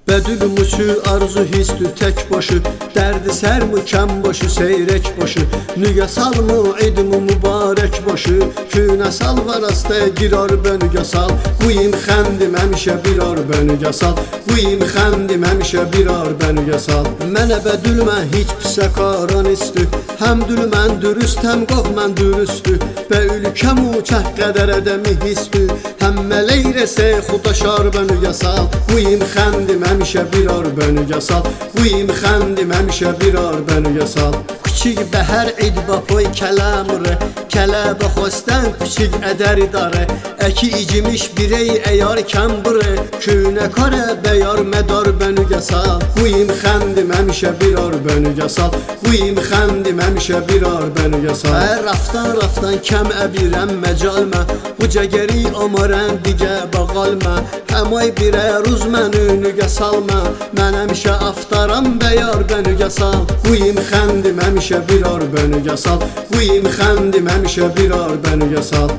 Bədülmüsü arzu histü tek başı, derdi sermi kem başı seyrek başı. Nüge salmı idmi mübarek başı, küne sal varasta girar bönüge sal. Kuyim xəndim həmişə birar bönüge sal. Kuyim xəndim həmişə birar bönüge sal. Mənə bədülmə hiç pisə qaran istü, hem dülmən dürüst hem qovmən dürüstü. Bə ülkəm uçaq qədər ədəmi histü, hem məleyresə xudaşar bönüge sal. Kuyim xəndim həmişə birar bönüge sal. Kuyim xəndim həmişə birar bönüge sal. Küçük bəhər idba poy kəlamırı, kələbə xostən küçük ədər idarə. Əki icimiş birey əyar kəmbırı, künə karə bəyar mədar bönüge sal. Kuyim xəndim həmişə birar bönüge sal. Kuyim xəndim həmişə birar bönüge sal. Raftan kəm əbirəm məcalmə, bu cəgəri amarən digə bağalmə. Həmay birə ruz mənünüge salmə, mən həmişə aftaram bəyar bönüge sal. Kuyim xəndim həmişə birar bönüge sal. Kuyim xəndim həmişə birar bönüge sal.